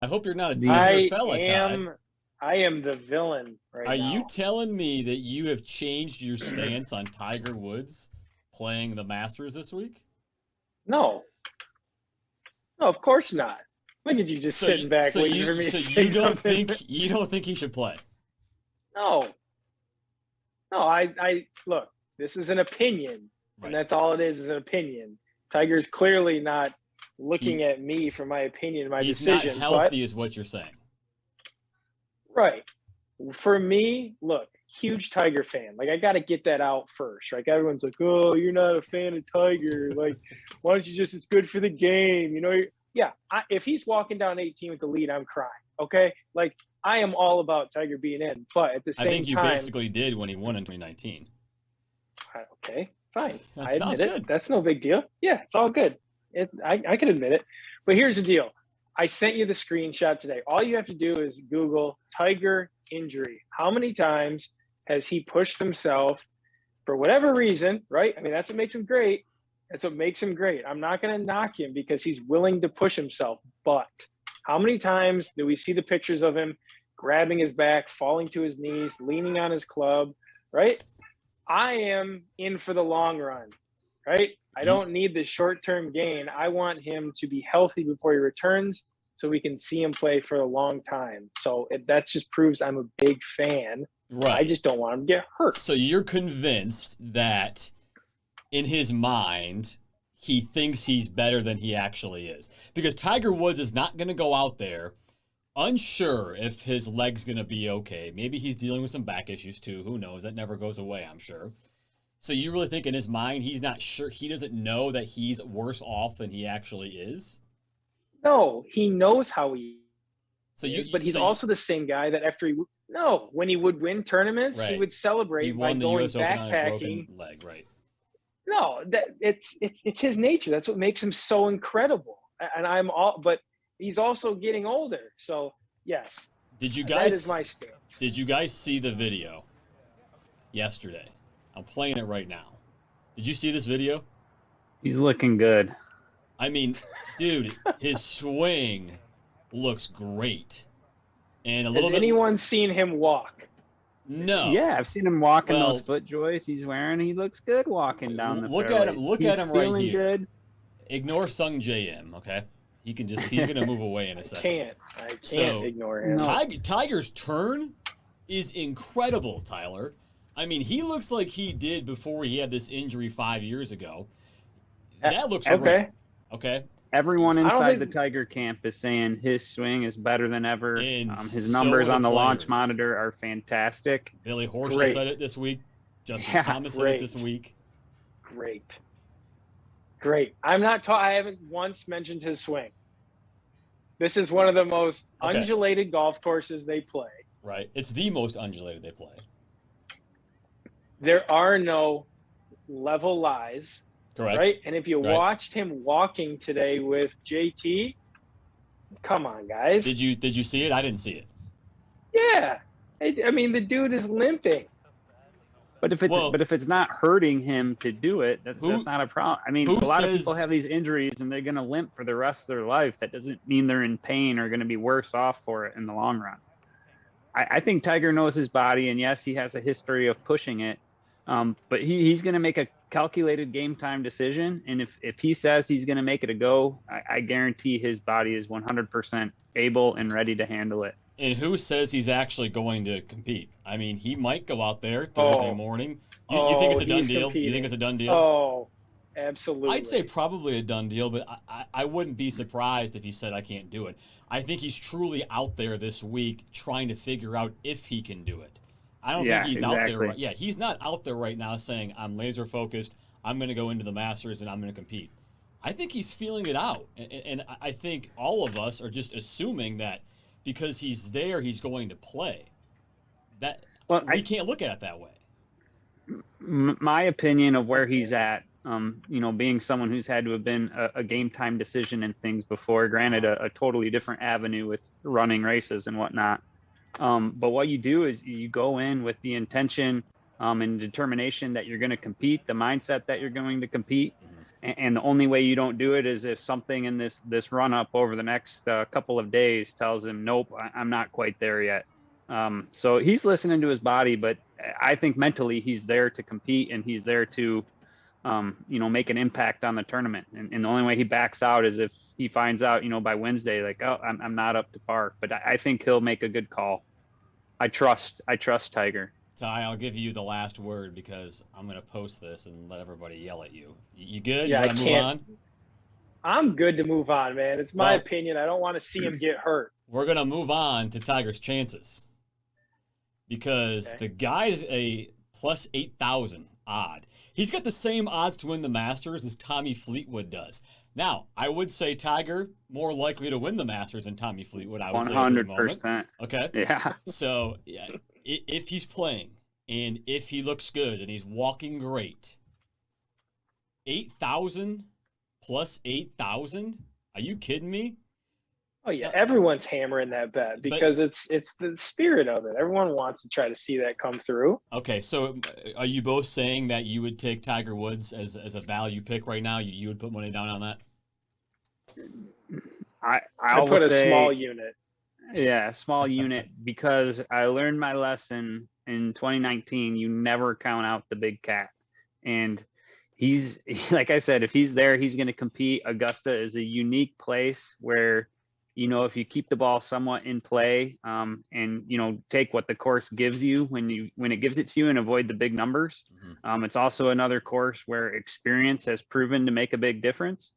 I hope you're not a Tiger I fella, Ty. am I am the villain Are right you now. telling me that you have changed your stance on Tiger Woods playing the Masters this week? No, no, of course not. Look at you just So sitting you back so waiting for you me so to say you don't something. think he should play? No, no, I look, this is an opinion, and Right. that's all it is an opinion. Tiger's clearly not looking He at me for my opinion, my he's not decision, but healthy is what you're saying. right. For me, look, huge Tiger fan. Like I got to get that out first. Like everyone's like, "Oh, you're not a fan of Tiger. Like, why don't you just? It's good for the game, you know." Yeah, if he's walking down 18 with the lead, I'm crying. Okay, like I am all about Tiger being in, but at the I think same you time, basically did when he won in 2019. okay, fine, I That was admit it. good. That's no big deal. Yeah, it's all good. I can admit it. But here's the deal. I sent you the screenshot today. All you have to do is Google Tiger injury. How many times has he pushed himself for whatever reason, right? I mean, that's what makes him great. That's what makes him great. I'm not going to knock him because he's willing to push himself. But how many times do we see the pictures of him grabbing his back, falling to his knees, leaning on his club, right? I am in for the long run, right? I You don't need the short term gain. I want him to be healthy before he returns so we can see him play for a long time. So that just proves I'm a big fan. I right. just don't want him to get hurt. So you're convinced that in his mind he thinks he's better than he actually is. Because Tiger Woods is not going to go out there unsure if his leg's going to be okay. Maybe he's dealing with some back issues too. Who knows? That never goes away, I'm sure. So you really think in his mind he's not sure, he doesn't know that he's worse off than he actually is? No, he knows how he So is, but he's so you also the same guy that after no, when he would win tournaments, he right. would He celebrate by won the going US Open on a broken backpacking. leg, right? No, that it's his nature. That's what makes him so incredible. And I'm all, but he's also getting older. So yes, Did you that is guys my stance. did you guys see the video yesterday? I'm playing it right now. Did you see this video? He's looking good. I mean, dude, his swing looks great. And a Has little bit anyone seen him walk? no. Yeah, I've seen him walking those Well, foot joists he's wearing. He looks good walking down the look at him. fairways. Look at He's him right feeling here. good. Ignore Sung JM, okay? He's gonna move away in a second. I can't So ignore him. No. Tiger's turn is incredible, Tyler. I mean, he looks like he did before he had this injury 5 years ago. That looks great. Okay, Okay. Everyone I don't inside the think Tiger camp is saying his swing is better than ever. And His so numbers are on the the launch players. monitor are fantastic. Billy Horschel great, said it this week. Justin Yeah, Thomas said it great, this week. great, great. I'm not. I haven't once mentioned his swing. This is one of the most Okay. undulated golf courses they play. Right. It's the most undulated they play. There are no level lies, Correct. right? And if you Right. watched him walking today with JT, come on, guys. Did you see it? I didn't see it. Yeah. I mean, the dude is limping. But Well, if it's not hurting him to do it, that's who not a problem. I mean, who a lot of people says have these injuries and they're gonna limp for the rest of their life. That doesn't mean they're in pain or gonna be worse off for it in the long run. I think Tiger knows his body, and yes, he has a history of pushing it. But he's going to make a calculated game time decision. And if he says he's going to make it a go, I guarantee his body is 100% able and ready to handle it. and who says he's actually going to compete? I mean, he might go out there Thursday Oh, morning. You think it's a done he's deal? competing. You think it's a done deal? Oh, absolutely. I'd say probably a done deal, but I wouldn't be surprised if he said I can't do it. I think he's truly out there this week trying to figure out if he can do it. I don't think Yeah, he's out there. exactly. Yeah, he's not out there right now saying I'm laser focused. I'm going to go into the Masters and I'm going to compete. I think he's feeling it out, and I think all of us are just assuming that because he's there, he's going to play. That Well, we can't look at it that way. my opinion of where he's at, being someone who's had to have been a game time decision and things before, granted a totally different avenue with running races and whatnot. But what you do is you go in with the intention and determination that you're going to compete, the mindset that you're going to compete. And the only way you don't do it is if something in this run up over the next couple of days tells him, nope, I'm not quite there yet. So he's listening to his body, but I think mentally he's there to compete and he's there to, make an impact on the tournament. And the only way he backs out is if he finds out, by Wednesday, like, oh, I'm not up to par. But I think he'll make a good call. I trust Tiger. Ty, I'll give you the last word because I'm going to post this and let everybody yell at you. You good? Yeah, You I want to move can't. on? I'm good to move on, man. It's my Well, opinion. I don't want to see him get hurt. we're going to move on to Tiger's chances because Okay. the guy's a plus 8,000 odd. He's got the same odds to win the Masters as Tommy Fleetwood does. Now, I would say Tiger more likely to win the Masters than Tommy Fleetwood, I would say at this moment. 100%. Okay? Yeah. So, yeah, if he's playing and if he looks good and he's walking great, 8,000 plus 8,000? Are you kidding me? Oh yeah, everyone's hammering that bet because it's the spirit of it. Everyone wants to try to see that come through. Okay, so are you both saying that you would take Tiger Woods as a value pick right now? You would put money down on that? I put a say, small unit. Yeah, small unit, because I learned my lesson in 2019. You never count out the big cat. And he's, like I said, if he's there, he's going to compete. Augusta is a unique place where, if you keep the ball somewhat in play, and, take what the course gives you when it gives it to you and avoid the big numbers. It's also another course where experience has proven to make a big difference.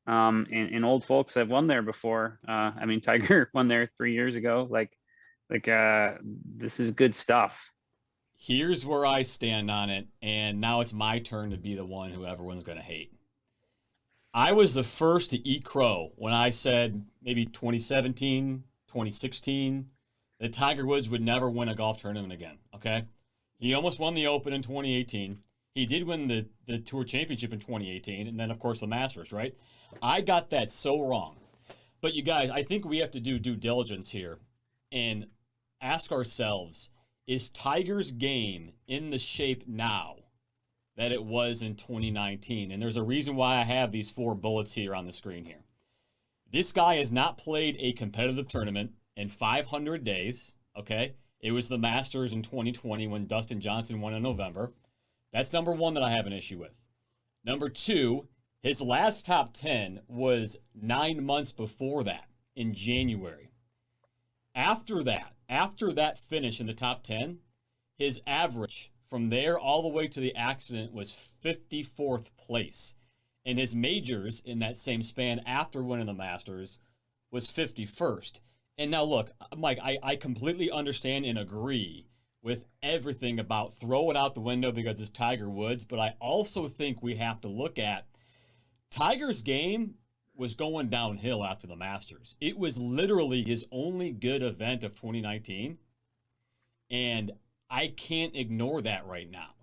And old folks have won there before. Tiger won there 3 years ago. This is good stuff. Here's where I stand on it, and now it's my turn to be the one who everyone's going to hate. I was the first to eat crow when I said maybe 2017, 2016, that Tiger Woods would never win a golf tournament again, okay? He almost won the Open in 2018. He did win the Tour Championship in 2018, and then, of course, the Masters, right? I got that so wrong. But you guys, I think we have to do due diligence here and ask ourselves, is Tiger's game in the shape now that it was in 2019? And there's a reason why I have these 4 bullets here on the screen here. This guy has not played a competitive tournament in 500 days, okay? It was the Masters in 2020 when Dustin Johnson won in November. That's number 1 that I have an issue with. Number 2, his last top 10 was 9 months before that, in January. After that finish in the top 10, his average from there all the way to the accident was 54th place. And his majors in that same span after winning the Masters was 51st. And now look, Mike, I completely understand and agree with everything about throw it out the window because it's Tiger Woods, but I also think we have to look at Tiger's game was going downhill after the Masters. It was literally his only good event of 2019, and I can't ignore that right now.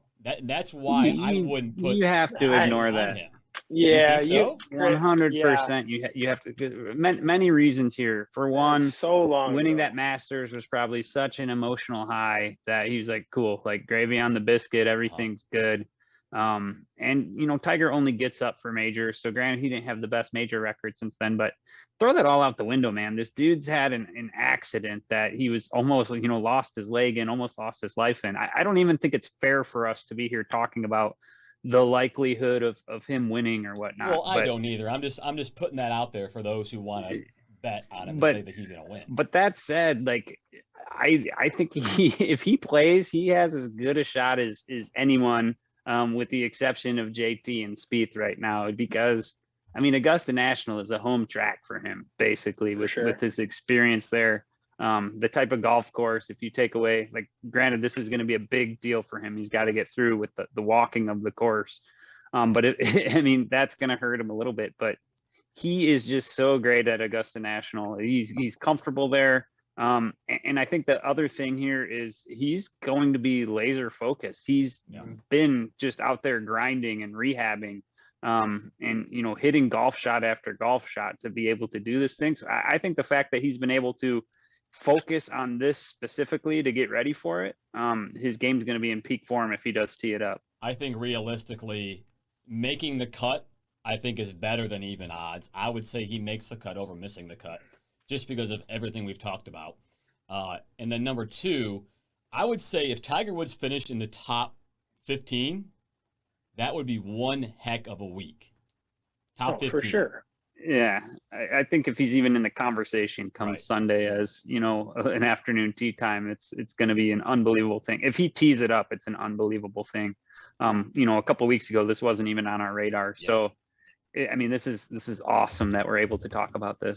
That's why I wouldn't put. You have to ignore that. Him. Yeah, you 100%. You have to. Many reasons here. For one, so long winning ago. that Masters was probably such an emotional high that he was like, cool, like gravy on the biscuit, everything's good. And Tiger only gets up for majors, so granted he didn't have the best major record since then, but throw that all out the window, man. This dude's had an accident that he was almost lost his leg and almost lost his life in. I don't even think it's fair for us to be here talking about the likelihood of him winning or whatnot. Well, I don't either. I'm just putting that out there for those who want to bet on him and say that he's going to win. But that said, I think if he plays, he has as good a shot as anyone, with the exception of JT and Spieth right now, because Augusta National is a home track for him, basically, with his experience there. The type of golf course, if you take away, granted, this is going to be a big deal for him. He's got to get through with the walking of the course. But that's going to hurt him a little bit. But he is just so great at Augusta National. He's comfortable there. And I think the other thing here is he's going to be laser focused. He's been just out there grinding and rehabbing, and hitting golf shot after golf shot to be able to do this thing. So I think the fact that he's been able to focus on this specifically to get ready for it, his game's going to be in peak form if he does tee it up. I think realistically, making the cut I think is better than even odds. I would say he makes the cut over missing the cut, just because of everything we've talked about. And then number two, I would say if Tiger Woods finished in the top 15, that would be one heck of a week. Top 15. For sure. Yeah, I think if he's even in the conversation come Right. Sunday as, you know, an afternoon tee time, it's going to be an unbelievable thing. If he tees it up, it's an unbelievable thing. You know, a couple of weeks ago, this wasn't even on our radar. Yeah. So, I mean, this is awesome that we're able to talk about this.